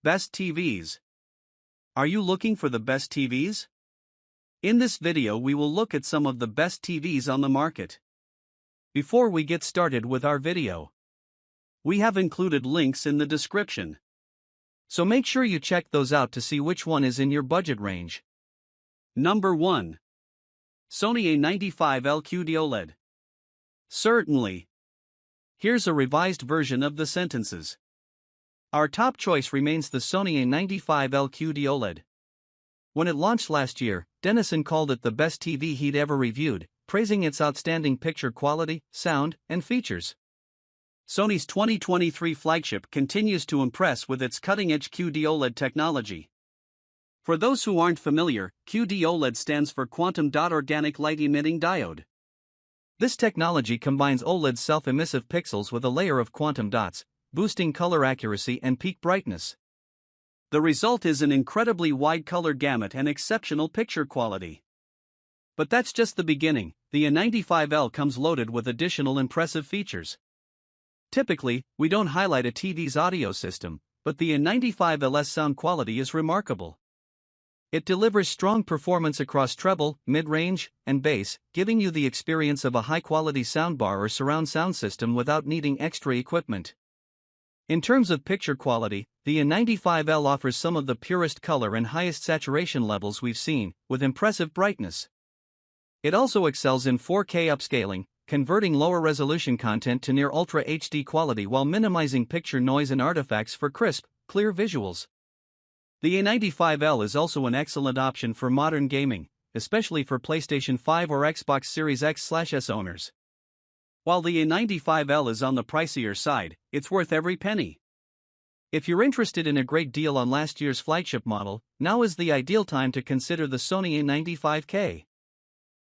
Best TVs. Are you looking for the best TVs? In this video we will look at some of the best TVs on the market. Before we get started with our video, we have included links in the description. So make sure you check those out to see which one is in your budget range. Number 1. Sony A95L QD-OLED. Certainly. Here's a revised version of the sentences. Our top choice remains the Sony A95L QD-OLED. When it launched last year, Dennison called it the best TV he'd ever reviewed, praising its outstanding picture quality, sound, and features. Sony's 2023 flagship continues to impress with its cutting-edge QD-OLED technology. For those who aren't familiar, QD-OLED stands for Quantum Dot Organic Light Emitting Diode. This technology combines OLED self-emissive pixels with a layer of quantum dots, boosting color accuracy and peak brightness. The result is an incredibly wide color gamut and exceptional picture quality. But that's just the beginning. The A95L comes loaded with additional impressive features. Typically, we don't highlight a TV's audio system, but the A95L's sound quality is remarkable. It delivers strong performance across treble, mid-range, and bass, giving you the experience of a high-quality soundbar or surround sound system without needing extra equipment. In terms of picture quality, the A95L offers some of the purest color and highest saturation levels we've seen, with impressive brightness. It also excels in 4K upscaling, converting lower resolution content to near Ultra HD quality while minimizing picture noise and artifacts for crisp, clear visuals. The A95L is also an excellent option for modern gaming, especially for PlayStation 5 or Xbox Series X/S owners. While the A95L is on the pricier side, it's worth every penny. If you're interested in a great deal on last year's flagship model, now is the ideal time to consider the Sony A95K.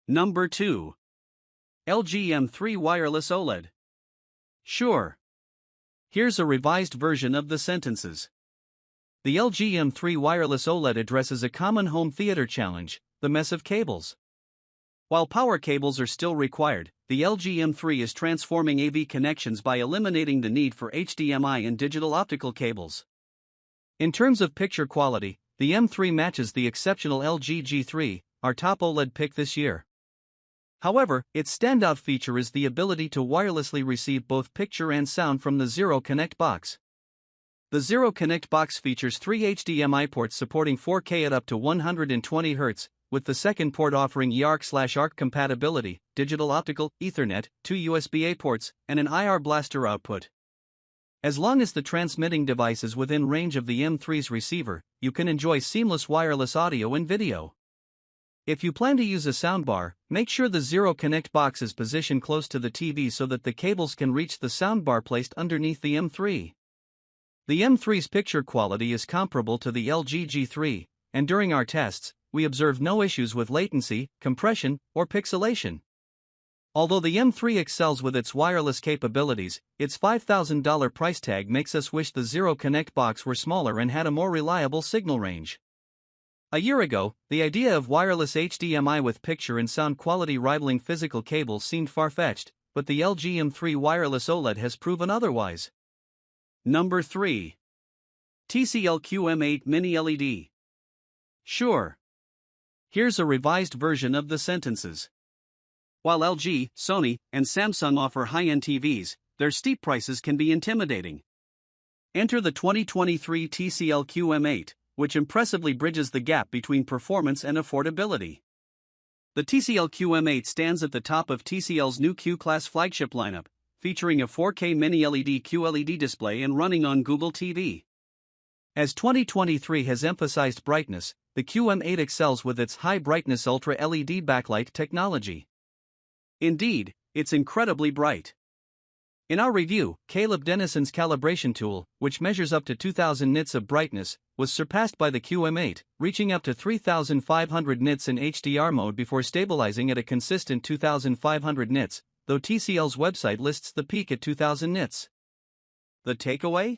Number 2. LG M3 Wireless OLED. Sure. Here's a revised version of the sentences. The LG M3 Wireless OLED addresses a common home theater challenge, the mess of cables. While power cables are still required, the LG M3 is transforming AV connections by eliminating the need for HDMI and digital optical cables. In terms of picture quality, the M3 matches the exceptional LG G3, our top OLED pick this year. However, its standout feature is the ability to wirelessly receive both picture and sound from the Zero Connect box. The Zero Connect box features 3 HDMI ports supporting 4K at up to 120 Hz, with the second port offering eARC/ARC compatibility, digital optical, Ethernet, 2 USB-A ports, and an IR blaster output. As long as the transmitting device is within range of the M3's receiver, you can enjoy seamless wireless audio and video. If you plan to use a soundbar, make sure the Zero Connect box is positioned close to the TV so that the cables can reach the soundbar placed underneath the M3. The M3's picture quality is comparable to the LG G3, and during our tests, we observed no issues with latency, compression, or pixelation. Although the M3 excels with its wireless capabilities, its $5,000 price tag makes us wish the Zero Connect box were smaller and had a more reliable signal range. A year ago, the idea of wireless HDMI with picture and sound quality rivaling physical cables seemed far-fetched, but the LG M3 Wireless OLED has proven otherwise. Number 3. TCL QM8 MiniLED. Sure. Here's a revised version of the sentences. While LG, Sony, and Samsung offer high-end TVs, their steep prices can be intimidating. Enter the 2023 TCL QM8, which impressively bridges the gap between performance and affordability. The TCL QM8 stands at the top of TCL's new Q-Class flagship lineup, featuring a 4K mini-LED QLED display and running on Google TV. As 2023 has emphasized brightness, the QM8 excels with its high-brightness Ultra LED backlight technology. Indeed, it's incredibly bright. In our review, Caleb Dennison's calibration tool, which measures up to 2000 nits of brightness, was surpassed by the QM8, reaching up to 3500 nits in HDR mode before stabilizing at a consistent 2500 nits, though TCL's website lists the peak at 2000 nits. The takeaway?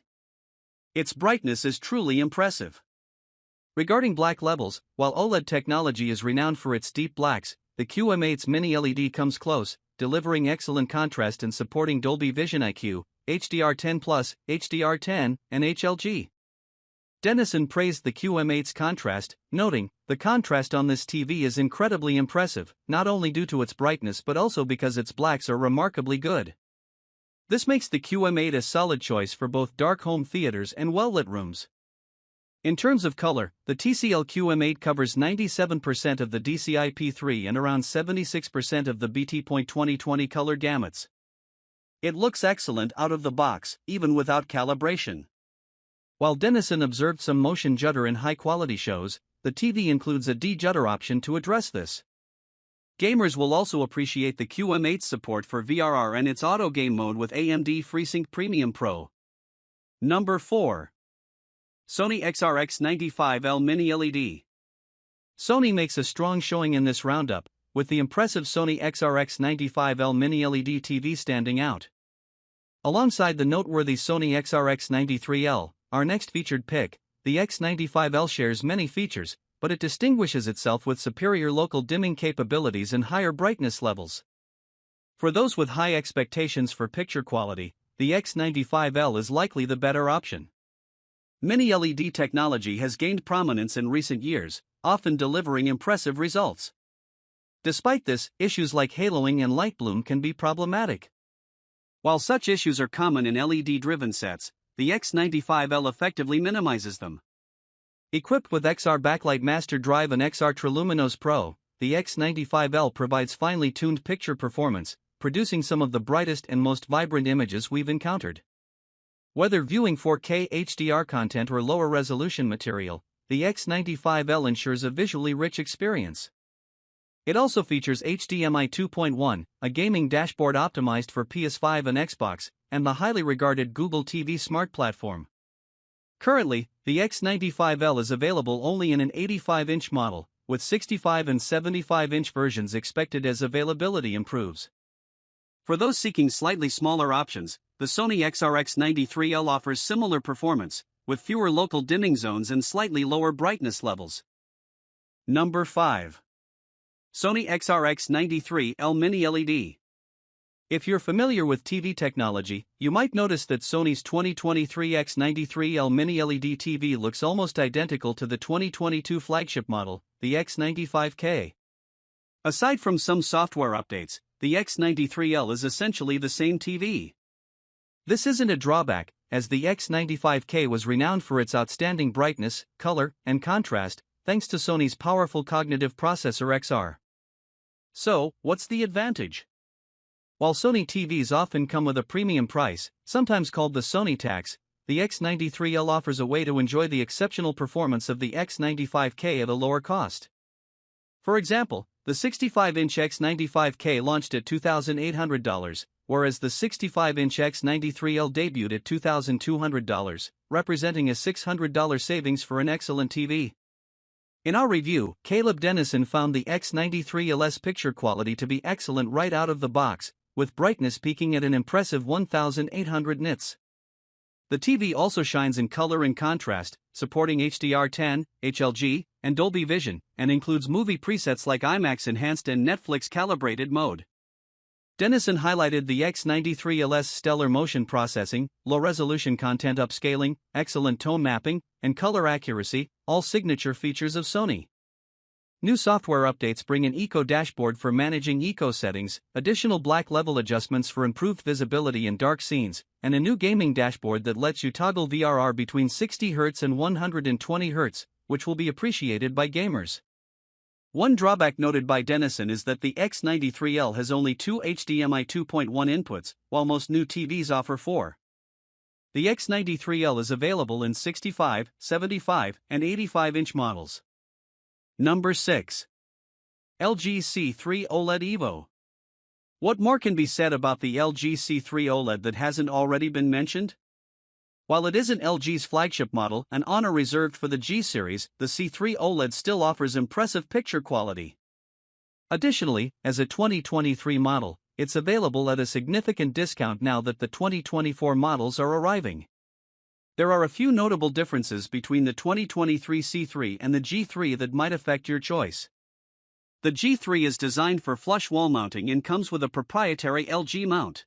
Its brightness is truly impressive. Regarding black levels, while OLED technology is renowned for its deep blacks, the QM8's mini-LED comes close, delivering excellent contrast and supporting Dolby Vision IQ, HDR10+, HDR10, and HLG. Dennison praised the QM8's contrast, noting, "The contrast on this TV is incredibly impressive, not only due to its brightness but also because its blacks are remarkably good." This makes the QM8 a solid choice for both dark home theaters and well-lit rooms. In terms of color, the TCL QM8 covers 97% of the DCI-P3 and around 76% of the BT.2020 color gamuts. It looks excellent out of the box, even without calibration. While Dennison observed some motion judder in high-quality shows, the TV includes a de-judder option to address this. Gamers will also appreciate the QM8's support for VRR and its auto game mode with AMD FreeSync Premium Pro. Number 4. Sony XR X95L MiniLED. Sony makes a strong showing in this roundup, with the impressive Sony XR X95L MiniLED TV standing out. Alongside the noteworthy Sony XR X93L, our next featured pick, the X95L shares many features, but it distinguishes itself with superior local dimming capabilities and higher brightness levels. For those with high expectations for picture quality, the X95L is likely the better option. Mini-LED technology has gained prominence in recent years, often delivering impressive results. Despite this, issues like haloing and light bloom can be problematic. While such issues are common in LED-driven sets, the X95L effectively minimizes them. Equipped with XR Backlight Master Drive and XR Triluminos Pro, the X95L provides finely tuned picture performance, producing some of the brightest and most vibrant images we've encountered. Whether viewing 4K HDR content or lower resolution material, the X95L ensures a visually rich experience. It also features HDMI 2.1, a gaming dashboard optimized for PS5 and Xbox, and the highly regarded Google TV Smart Platform. Currently, the X95L is available only in an 85-inch model, with 65 and 75-inch versions expected as availability improves. For those seeking slightly smaller options, the Sony XR X93L offers similar performance, with fewer local dimming zones and slightly lower brightness levels. Number 5. Sony XR X93L MiniLED. If you're familiar with TV technology, you might notice that Sony's 2023 X93L MiniLED TV looks almost identical to the 2022 flagship model, the X95K. Aside from some software updates, the X93L is essentially the same TV. This isn't a drawback, as the X95K was renowned for its outstanding brightness, color, and contrast, thanks to Sony's powerful cognitive processor XR. So, what's the advantage? While Sony TVs often come with a premium price, sometimes called the Sony tax, the X93L offers a way to enjoy the exceptional performance of the X95K at a lower cost. For example, the 65-inch X95K launched at $2,800, whereas the 65-inch X93L debuted at $2,200, representing a $600 savings for an excellent TV. In our review, Caleb Dennison found the X93L's picture quality to be excellent right out of the box, with brightness peaking at an impressive 1,800 nits. The TV also shines in color and contrast, supporting HDR10, HLG, and Dolby Vision, and includes movie presets like IMAX Enhanced and Netflix Calibrated mode. Dennison highlighted the X93L's stellar motion processing, low-resolution content upscaling, excellent tone mapping, and color accuracy, all signature features of Sony. New software updates bring an eco dashboard for managing eco settings, additional black level adjustments for improved visibility in dark scenes, and a new gaming dashboard that lets you toggle VRR between 60 Hz and 120 Hz, which will be appreciated by gamers. One drawback noted by Dennison is that the X93L has only two HDMI 2.1 inputs, while most new TVs offer 4. The X93L is available in 65, 75, and 85-inch models. Number 6. LG C3 OLED Evo. What more can be said about the LG C3 OLED that hasn't already been mentioned? While it isn't LG's flagship model, an honor reserved for the G series, the C3 OLED still offers impressive picture quality. Additionally, as a 2023 model, it's available at a significant discount now that the 2024 models are arriving. There are a few notable differences between the 2023 C3 and the G3 that might affect your choice. The G3 is designed for flush wall mounting and comes with a proprietary LG mount.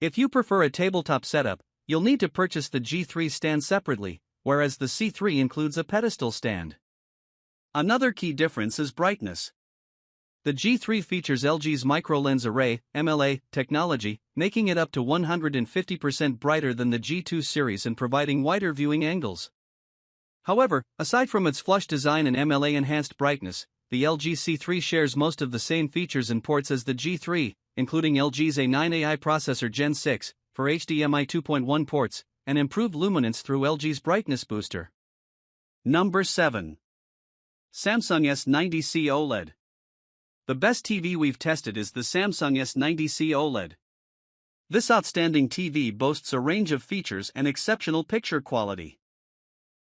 If you prefer a tabletop setup, you'll need to purchase the G3 stand separately, whereas the C3 includes a pedestal stand. Another key difference is brightness. The G3 features LG's micro-lens array (MLA) technology, making it up to 150% brighter than the G2 series and providing wider viewing angles. However, aside from its flush design and MLA-enhanced brightness, the LG C3 shares most of the same features and ports as the G3, including LG's A9 AI processor Gen 6 for HDMI 2.1 ports, and improved luminance through LG's brightness booster. Number 7. Samsung S90C OLED. The best TV we've tested is the Samsung S90C OLED. This outstanding TV boasts a range of features and exceptional picture quality.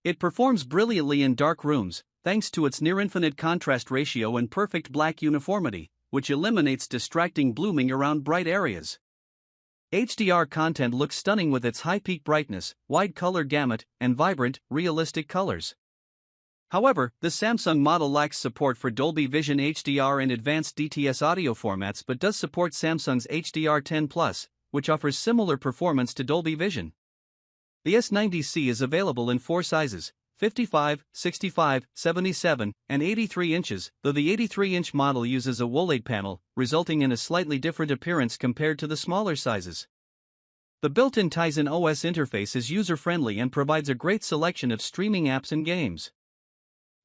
It performs brilliantly in dark rooms, thanks to its near-infinite contrast ratio and perfect black uniformity, which eliminates distracting blooming around bright areas. HDR content looks stunning with its high peak brightness, wide color gamut, and vibrant, realistic colors. However, the Samsung model lacks support for Dolby Vision HDR and advanced DTS audio formats but does support Samsung's HDR10+, which offers similar performance to Dolby Vision. The S90C is available in 4 sizes, 55, 65, 77, and 83 inches, though the 83-inch model uses a OLED panel, resulting in a slightly different appearance compared to the smaller sizes. The built-in Tizen OS interface is user-friendly and provides a great selection of streaming apps and games.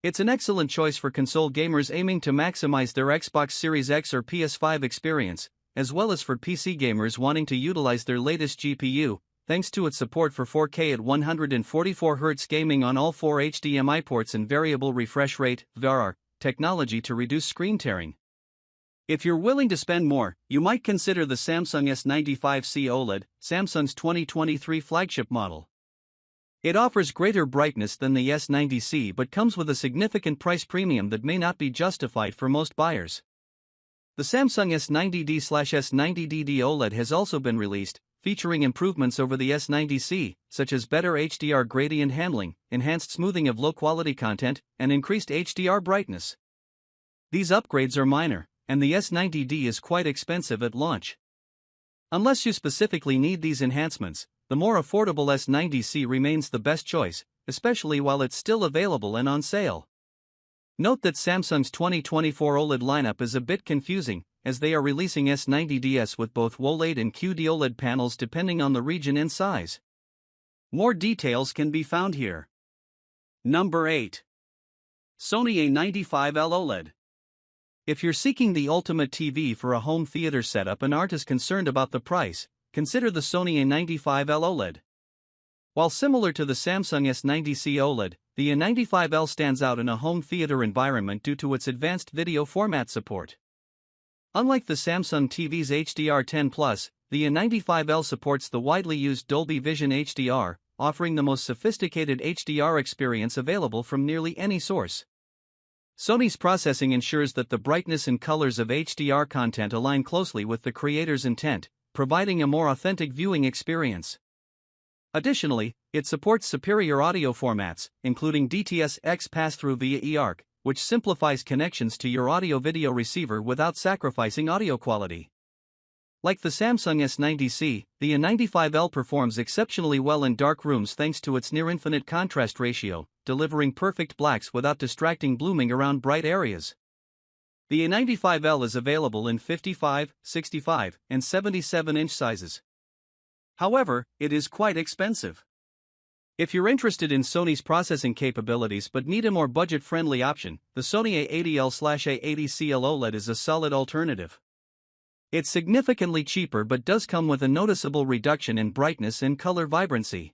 It's an excellent choice for console gamers aiming to maximize their Xbox Series X or PS5 experience, as well as for PC gamers wanting to utilize their latest GPU, thanks to its support for 4K at 144Hz gaming on all 4 HDMI ports and variable refresh rate (VRR) technology to reduce screen tearing. If you're willing to spend more, you might consider the Samsung S95C OLED, Samsung's 2023 flagship model. It offers greater brightness than the S90C but comes with a significant price premium that may not be justified for most buyers. The Samsung S90D/S90DD OLED has also been released, featuring improvements over the S90C, such as better HDR gradient handling, enhanced smoothing of low-quality content, and increased HDR brightness. These upgrades are minor, and the S90D is quite expensive at launch. Unless you specifically need these enhancements, the more affordable S90C remains the best choice, especially while it's still available and on sale. Note that Samsung's 2024 OLED lineup is a bit confusing, as they are releasing S90ds with both OLED and QD-OLED panels depending on the region and size. More details can be found here. Number 8. Sony A95L OLED. If you're seeking the ultimate TV for a home theater setup and aren't as concerned about the price, consider the Sony A95L OLED. While similar to the Samsung S90C OLED, the A95L stands out in a home theater environment due to its advanced video format support. Unlike the Samsung TV's HDR10+, the A95L supports the widely used Dolby Vision HDR, offering the most sophisticated HDR experience available from nearly any source. Sony's processing ensures that the brightness and colors of HDR content align closely with the creator's intent, providing a more authentic viewing experience. Additionally, it supports superior audio formats, including DTS-X pass-through via eARC, which simplifies connections to your audio-video receiver without sacrificing audio quality. Like the Samsung S90C, the A95L performs exceptionally well in dark rooms thanks to its near-infinite contrast ratio, delivering perfect blacks without distracting blooming around bright areas. The A95L is available in 55, 65, and 77-inch sizes. However, it is quite expensive. If you're interested in Sony's processing capabilities but need a more budget-friendly option, the Sony A80L/A80 CL OLED is a solid alternative. It's significantly cheaper but does come with a noticeable reduction in brightness and color vibrancy.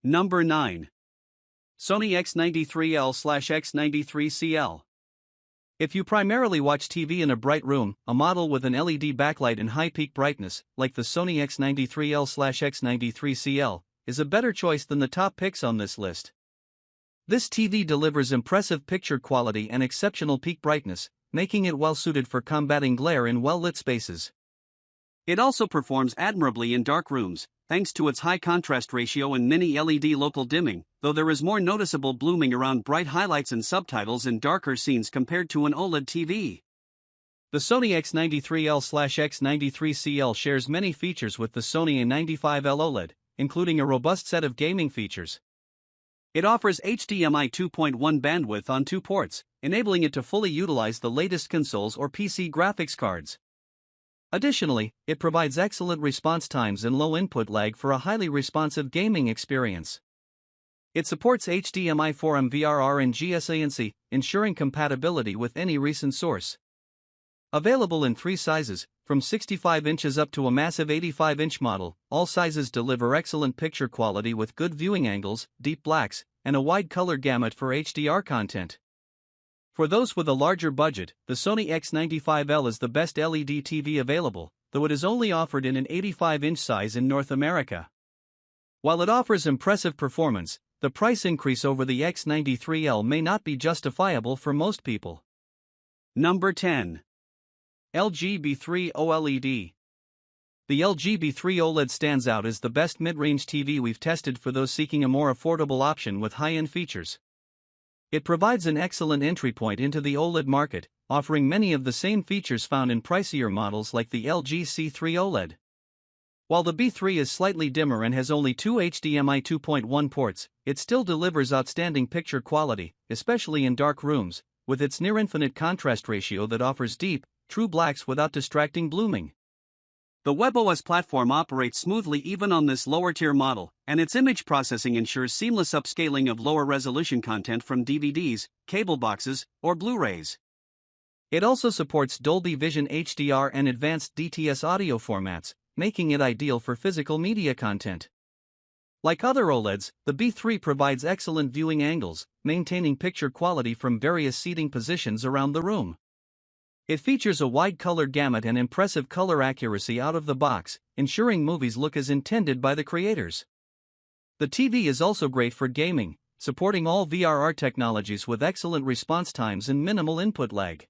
Number 9. Sony X93L/X93 CL. If you primarily watch TV in a bright room, a model with an LED backlight and high peak brightness, like the Sony X93L/X93 CL, is a better choice than the top picks on this list. This TV delivers impressive picture quality and exceptional peak brightness, making it well-suited for combating glare in well-lit spaces. It also performs admirably in dark rooms, thanks to its high contrast ratio and mini LED local dimming, though there is more noticeable blooming around bright highlights and subtitles in darker scenes compared to an OLED TV. The Sony X93L/X93 CL shares many features with the Sony A95L OLED, including a robust set of gaming features. It offers HDMI 2.1 bandwidth on 2 ports, enabling it to fully utilize the latest consoles or PC graphics cards. Additionally, it provides excellent response times and low input lag for a highly responsive gaming experience. It supports HDMI 4M VRR and GSANC, ensuring compatibility with any recent source. Available in 3 sizes, from 65 inches up to a massive 85-inch model, all sizes deliver excellent picture quality with good viewing angles, deep blacks, and a wide color gamut for HDR content. For those with a larger budget, the Sony X95L is the best LED TV available, though it is only offered in an 85-inch size in North America. While it offers impressive performance, the price increase over the X93L may not be justifiable for most people. Number 10. LG B3 OLED. The LG B3 OLED stands out as the best mid-range TV we've tested for those seeking a more affordable option with high-end features. It provides an excellent entry point into the OLED market, offering many of the same features found in pricier models like the LG C3 OLED. While the B3 is slightly dimmer and has only 2 HDMI 2.1 ports, it still delivers outstanding picture quality, especially in dark rooms, with its near-infinite contrast ratio that offers deep, true blacks without distracting blooming. The WebOS platform operates smoothly even on this lower-tier model, and its image processing ensures seamless upscaling of lower-resolution content from DVDs, cable boxes, or Blu-rays. It also supports Dolby Vision HDR and advanced DTS audio formats, making it ideal for physical media content. Like other OLEDs, the B3 provides excellent viewing angles, maintaining picture quality from various seating positions around the room. It features a wide color gamut and impressive color accuracy out of the box, ensuring movies look as intended by the creators. The TV is also great for gaming, supporting all VRR technologies with excellent response times and minimal input lag.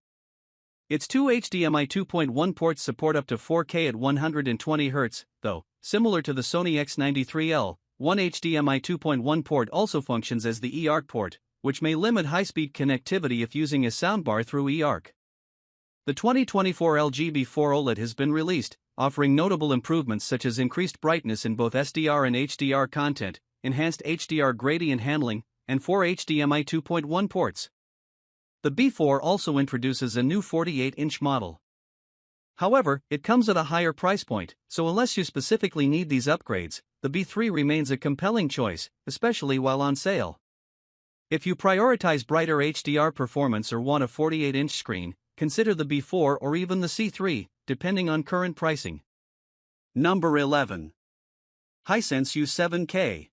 Its 2 HDMI 2.1 ports support up to 4K at 120 Hz, though, similar to the Sony X93L, one HDMI 2.1 port also functions as the eARC port, which may limit high-speed connectivity if using a soundbar through eARC. The 2024 LG B4 OLED has been released, offering notable improvements such as increased brightness in both SDR and HDR content, enhanced HDR gradient handling, and 4 HDMI 2.1 ports. The B4 also introduces a new 48-inch model. However, it comes at a higher price point, so unless you specifically need these upgrades, the B3 remains a compelling choice, especially while on sale. If you prioritize brighter HDR performance or want a 48-inch screen, consider the B4 or even the C3, depending on current pricing. Number 11. Hisense U7K.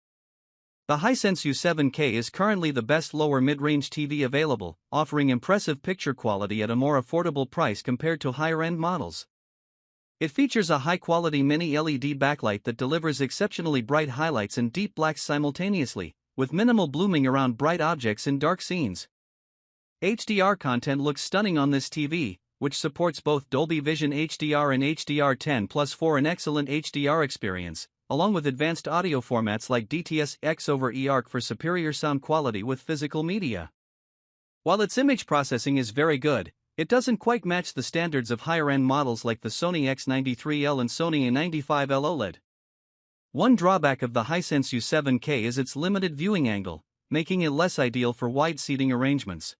The Hisense U7K is currently the best lower mid-range TV available, offering impressive picture quality at a more affordable price compared to higher-end models. It features a high-quality mini-LED backlight that delivers exceptionally bright highlights and deep blacks simultaneously, with minimal blooming around bright objects in dark scenes. HDR content looks stunning on this TV, which supports both Dolby Vision HDR and HDR10+ for an excellent HDR experience, along with advanced audio formats like DTS-X over eARC for superior sound quality with physical media. While its image processing is very good, it doesn't quite match the standards of higher-end models like the Sony X93L and Sony A95L OLED. One drawback of the Hisense U7K is its limited viewing angle, making it less ideal for wide seating arrangements.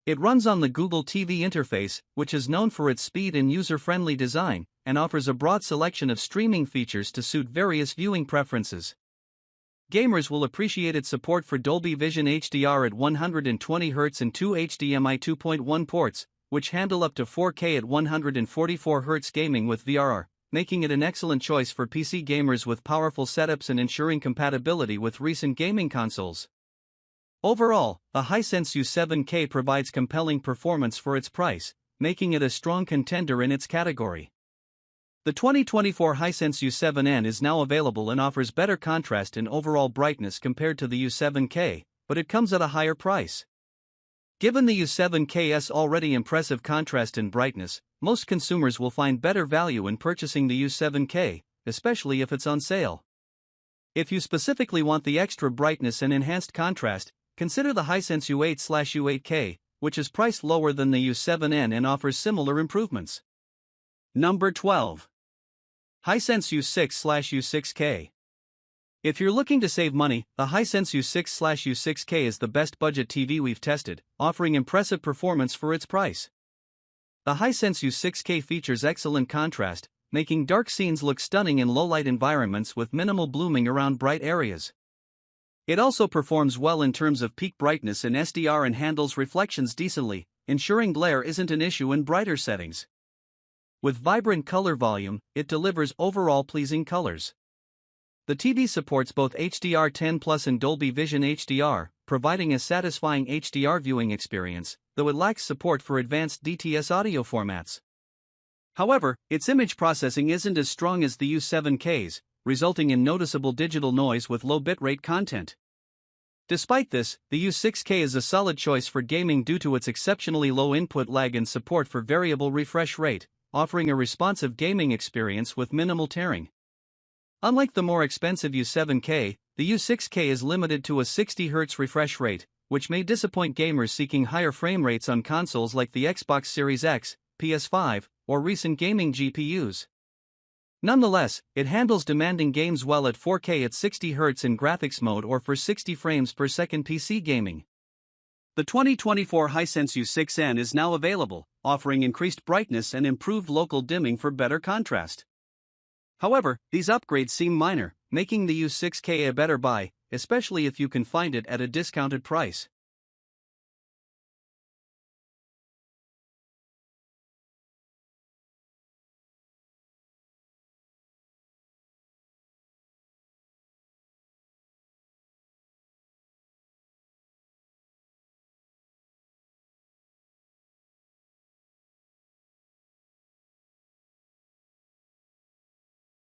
It runs on the Google TV interface, which is known for its speed and user-friendly design, and offers a broad selection of streaming features to suit various viewing preferences. Gamers will appreciate its support for Dolby Vision HDR at 120 Hz and 2 HDMI 2.1 ports, which handle up to 4K at 144 Hz gaming with VRR, making it an excellent choice for PC gamers with powerful setups and ensuring compatibility with recent gaming consoles. Overall, the Hisense U7K provides compelling performance for its price, making it a strong contender in its category. The 2024 Hisense U7N is now available and offers better contrast and overall brightness compared to the U7K, but it comes at a higher price. Given the U7K's already impressive contrast and brightness, most consumers will find better value in purchasing the U7K, especially if it's on sale. If you specifically want the extra brightness and enhanced contrast, consider the Hisense U8/U8K, which is priced lower than the U7N and offers similar improvements. Number 12. Hisense U6/U6K. If you're looking to save money, the Hisense U6/U6K is the best budget TV we've tested, offering impressive performance for its price. The Hisense U6K features excellent contrast, making dark scenes look stunning in low-light environments with minimal blooming around bright areas. It also performs well in terms of peak brightness in SDR and handles reflections decently, ensuring glare isn't an issue in brighter settings. With vibrant color volume, it delivers overall pleasing colors. The TV supports both HDR10+ and Dolby Vision HDR, providing a satisfying HDR viewing experience, though it lacks support for advanced DTS audio formats. However, its image processing isn't as strong as the U7K's, resulting in noticeable digital noise with low bitrate content. Despite this, the U6K is a solid choice for gaming due to its exceptionally low input lag and support for variable refresh rate, offering a responsive gaming experience with minimal tearing. Unlike the more expensive U7K, the U6K is limited to a 60 Hz refresh rate, which may disappoint gamers seeking higher frame rates on consoles like the Xbox Series X, PS5, or recent gaming GPUs. Nonetheless, it handles demanding games well at 4K at 60 Hz in graphics mode or for 60 frames per second PC gaming. The 2024 Hisense U6N is now available, offering increased brightness and improved local dimming for better contrast. However, these upgrades seem minor, making the U6K a better buy, especially if you can find it at a discounted price.